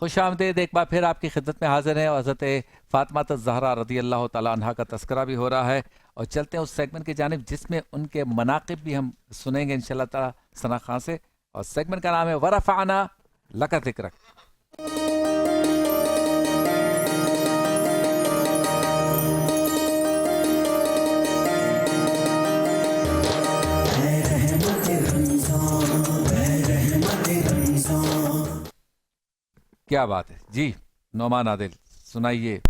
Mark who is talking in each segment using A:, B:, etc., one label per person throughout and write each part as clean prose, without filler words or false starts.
A: खुश आमदीद, एक बार फिर आपकी खिदमत में हाजिर हैं और हज़रत फ़ातिमा ज़हरा रज़ी अल्लाह तआला अन्हा का तस्करा भी हो रहा है। और चलते हैं उस सेगमेंट की जानिब जिसमें उनके मनाक़िब भी हम सुनेंगे इंशाअल्लाह ताला सना खां से। और सेगमेंट का नाम है वरफ़अना लका ज़िक्रक। क्या बात है जी नौमान आदिल, सुनाइए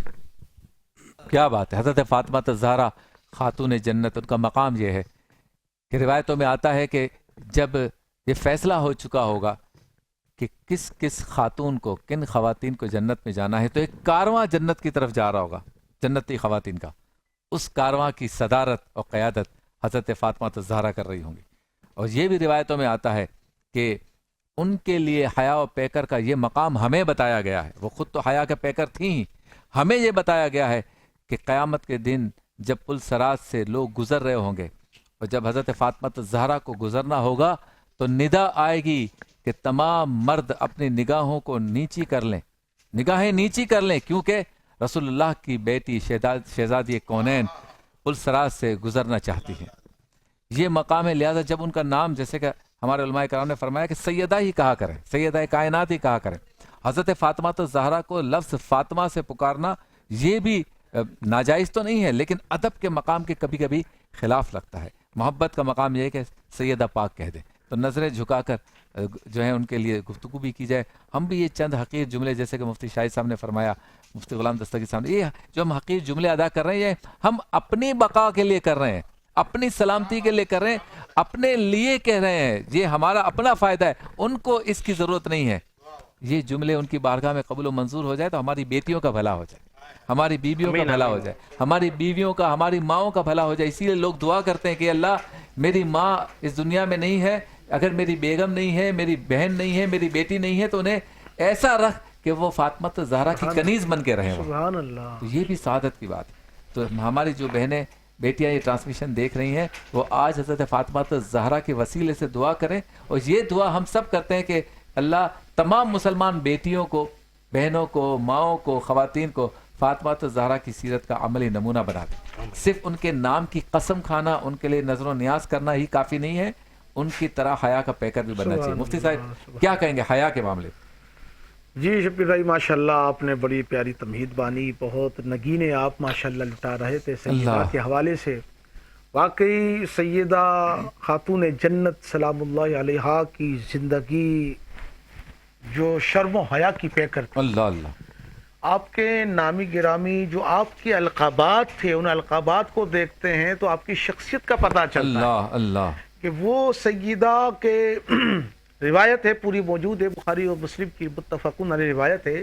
A: क्या बात है। हज़रत फ़ातिमा ज़हरा खातून जन्नत, उनका मकाम ये है कि रिवायतों में आता है कि जब ये फैसला हो चुका होगा कि किस किस खातून को, किन ख़वातीन को जन्नत में जाना है, तो एक कारवां जन्नत की तरफ जा रहा होगा, जन्नती ख़वातीन का। उस कारवां की सदारत और क़यादत हज़रत फ़ातिमा ज़हरा कर रही होंगी। और ये भी रिवायतों में आता है कि उनके लिए हया और पैकर का ये मकाम हमें बताया गया है। वो खुद तो हया के पैकर थी ही, हमें ये बताया गया है कि क़यामत के दिन जब पुल सरात से लोग गुजर रहे होंगे और जब हज़रत फ़ातिमा ज़हरा को गुजरना होगा तो निदा आएगी कि तमाम मर्द अपनी निगाहों को नीची कर लें, निगाहें नीची कर लें, क्योंकि रसूलुल्लाह की बेटी शहज़ादी कौनैन पुल सरात से गुजरना चाहती हैं। ये मकाम है, लिहाजा जब उनका नाम, जैसे कि हमारे उलमाए कराम ने फरमाया कि सैयदा ही कहा करें, सैयदा कायनात ही कहा करें। हज़रत फ़ातिमा ज़हरा को लफ्ज़ फ़ातिमा से पुकारना ये भी नाजायज़ तो नहीं है, लेकिन अदब के मकाम के कभी कभी खिलाफ लगता है। मोहब्बत का मकाम यह है कि सैयदा पाक कह दे, तो नज़रें झुकाकर जो है उनके लिए गुफ्तगू भी की जाए। हम भी ये चंद हकीर जुमले, जैसे कि मुफ्ती शाहिद साहब ने फरमाया, मुफ्ती ग़ुलाम दस्तगीर साहब ने, ये जो हम हकीर जुमले अदा कर रहे हैं हम अपनी बका के लिए कर रहे हैं, अपनी सलामती के लिए कर रहे हैं, अपने लिए कह रहे हैं, ये हमारा अपना फ़ायदा है, उनको इसकी ज़रूरत नहीं है। ये जुमले उनकी बारगाह में कबूल मंजूर हो जाए तो हमारी बेटियों का भला हो जाए, हमारी बीवियों का भला हो जाए, हमारी बीवियों का, हमारी माँओं का भला हो जाए। इसीलिए लोग दुआ करते हैं कि अल्लाह मेरी माँ इस दुनिया में नहीं है, अगर मेरी बेगम नहीं है, मेरी बहन नहीं है, मेरी बेटी नहीं है, तो उन्हें ऐसा रख कि वो फ़ातिमा ज़हरा की कनीज़ बन के रहें। सुभान अल्लाह। तो ये भी सादत की बात है। तो हमारी जो बहनें बेटियां ये ट्रांसमिशन देख रही हैं, वो आज हज़रत फ़ातिमा ज़हरा के वसीले से दुआ करें। और ये दुआ हम सब करते हैं कि अल्लाह तमाम मुसलमान बेटियों को, बहनों को, माओं को, ख़वातीन को फ़ातिमा ज़हरा की सीरत का अमली नमूना बना दें। सिर्फ उनके नाम की कसम खाना, उनके लिए नजर न्याज करना ही काफ़ी नहीं है, उनकी तरह हया का पैकर भी बनना चाहिए। मुफ्ती साहब क्या कहेंगे हया के मामले?
B: जी शफीक भाई, माशाल्लाह आपने बड़ी प्यारी तमहीद बानी, बहुत नगीने आप माशाल्लाह लुटा रहे थे सैयदा के हवाले से। वाकई सैयदा खातून जन्नत सलामुल्लाह अलैहा की ज़िंदगी जो शर्म व हया की पैकर थी।
A: अल्लाह अल्लाह।
B: आपके नामी गिरामी जो आपके अलकाबात थे, उन अलकाबात को देखते हैं तो आपकी शख्सियत का पता चलता है।
A: अल्लाह अल्लाह। कि
B: वो सैयदा के रिवायत है, पूरी मौजूद है, बुखारी और मुस्लिम की मुत्तफ़क़ुन अलैह रिवायत है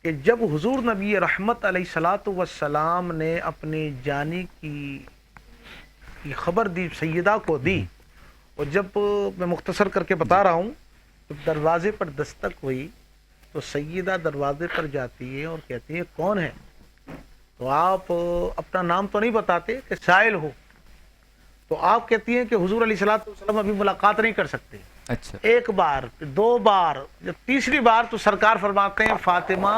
B: कि जब हुजूर नबी रहमत अलैहिस्सलातु वस्सलाम ने अपनी जानी की खबर दी, सैयदा को दी, और जब मैं मुख्तसर करके बता रहा हूँ, जब दरवाजे पर दस्तक हुई तो सैयदा दरवाजे पर जाती है और कहती है कौन है? तो आप अपना नाम तो नहीं बताते कि साइल हो, तो आप कहती हैं कि हुजूर अलैहिस्सलातु वस्सलाम अभी मुलाकात नहीं कर सकते।
A: अच्छा।
B: एक बार, दो बार, जब तीसरी बार तो सरकार फरमाते हैं फातिमा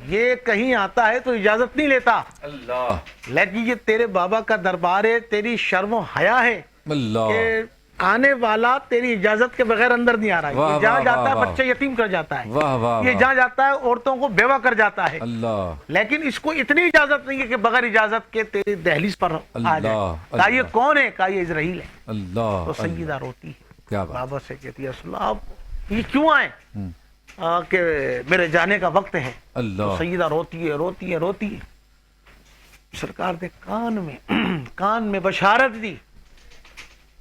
B: ये कहीं आता है तो इजाजत नहीं लेता। अल्लाह। लेकिन ये तेरे बाबा का दरबार है, तेरी शर्म हया है कि आने वाला तेरी इजाजत के बगैर अंदर नहीं आ रहा है। ये जहाँ जाता है बच्चे यतीम कर जाता है, ये जहाँ जाता है औरतों को बेवा कर जाता है। अल्लाह। लेकिन इसको इतनी इजाजत नहीं है कि बगैर इजाजत के तेरी दहलीज पर आ जाए। कहा ये कौन है? कहा ये इजराइल है। अल्लाह। तो सैयदा रोती है, क्या बाबा से कहती है आप ये क्यों आए? कि मेरे जाने का वक्त है। तो सैयदा रोती है, रोती है, रोती है। सरकार ने कान में बशारत दी,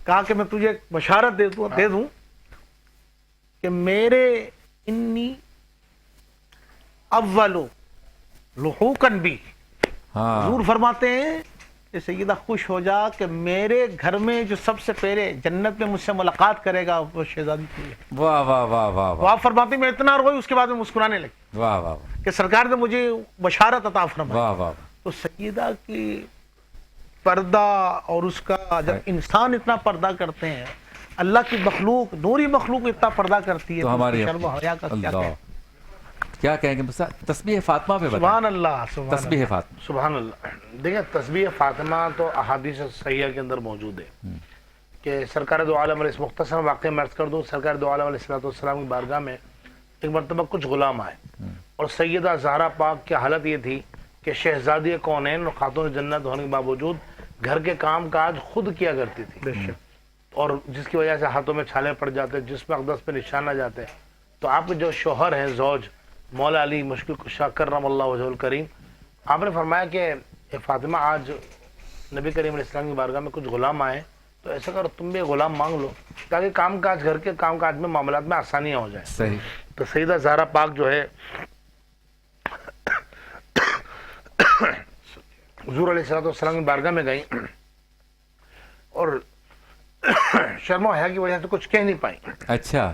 B: कहा कि मैं तुझे बशारत दे दूं कि मेरे इन्नी अव्वलो लुहूकन भी। हुजूर फरमाते हैं कि सैयदा खुश हो जा कि मेरे घर में जो सबसे पहले जन्नत में मुझसे मुलाकात करेगा वो शहजादी थी। वाह वाह वाह वाह। तो आप फरमाते मैं इतना रोई, उसके बाद में मुस्कुराने लगी। वाह वाह। कि सरकार ने मुझे बशारत अता फरमाई। वाह वाह। तो सैयदा की पर्दा, और उसका जब इंसान इतना पर्दा करते हैं, अल्लाह की मखलूक, नूरी मखलूक इतना पर्दा करती है, तो हमारी शर्म हया का क्या है?
A: کیا کہیں گے تسبیح فاطمہ پہ بتائیں.
B: سبحان اللہ سبحان
A: تسبیح فاطمہ.
B: سبحان اللہ. دیکھیں تسبیح فاطمہ تو احادیث صحیحہ کے اندر موجود ہے کہ سرکار دو عالم علیہ، اس مختصر واقعہ میں عرض کر دوں. سرکار دو عالم علیہ السلام کی بارگاہ میں ایک مرتبہ کچھ غلام آئے اور سیدہ زہرا پاک کی حالت یہ تھی کہ شہزادی کونین اور خاتون جنت ہونے کے باوجود گھر کے کام کاج خود کیا کرتی تھی، اور جس کی وجہ سے ہاتھوں میں چھالے پڑ جاتے، جسم اقدس پہ نشان آ جاتے. تو آپ کے جو شوہر ہیں زوج مولا علی مشکل کشا کرم اللہ وجہ الکریم، آپ نے فرمایا کہ اے فاطمہ آج نبی کریم علیہ السلام کی بارگاہ میں کچھ غلام آئے، تو ایسا کرو تم بھی غلام مانگ لو تاکہ کام کاج گھر کے کام کاج میں معاملات میں آسانیاں ہو جائیں.
A: صحیح.
B: تو سیدہ زہرا پاک جو ہے حضور علیہ السلام کی بارگاہ میں گئیں اور شرم و حیا کی وجہ سے کچھ کہہ نہیں پائیں.
A: اچھا.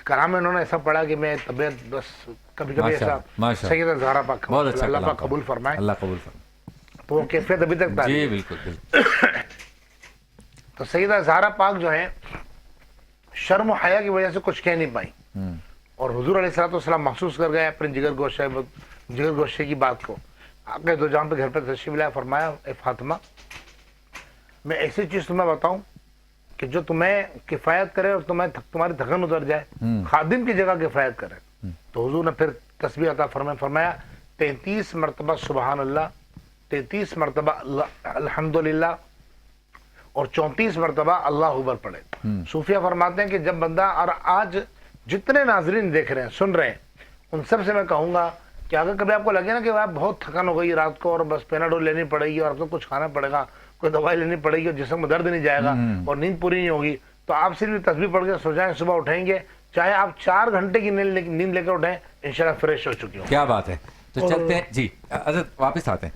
B: کلام میں انہوں نے ایسا پڑھا کہ میں طبیعت بس کبھی کبھی ایسا. سیدہ زہرا پاک
A: بہت اچھا.
B: اللہ پاک قبول فرمائے.
A: اللہ قبول فرمائے.
B: تو وہ کیفیت ابھی تک تاری.
A: جی بالکل بالکل.
B: تو سیدہ زہرا پاک جو ہے شرم و حیا کی وجہ سے کچھ کہہ نہیں پائیں اور حضور علیہ السلام محسوس کر گئے اپنے جگر گوشے کی بات کو. آقا دو جہاں پہ گھر پہ تشریف لایا، فرمایا اے فاطمہ میں ایسی چیز تمہیں بتاؤں کہ جو تمہیں کفایت کرے اور تمہاری تھکن اتر جائے، خادم کی جگہ کفایت کرے. تو حضور نے پھر تسبیح عطا فرمایا 33 مرتبہ سبحان اللہ، 33 مرتبہ الحمدللہ اور 34 مرتبہ اللہ اکبر پڑھے. صوفیہ فرماتے ہیں کہ جب بندہ، اور آج جتنے ناظرین دیکھ رہے ہیں سن رہے ہیں ان سب سے میں کہوں گا کہ اگر کبھی آپ کو لگے نا کہ آپ بہت تھکن ہو گئی رات کو اور بس پیناڈول لینی پڑے گی اور آپ کو کچھ کھانا پڑے گا، کوئی دوائی لینی پڑے گی اور جسم میں درد نہیں جائے گا اور نیند پوری نہیں ہوگی، تو آپ صرف تسبیح پڑھ کے سو جائیں، صبح اٹھیں گے چاہے آپ 4 گھنٹے کی نیند لے کر اٹھیں انشاءاللہ فریش ہو چکی ہوں.
A: کیا بات ہے. تو چلتے ہیں جی حضرت، واپس آتے ہیں.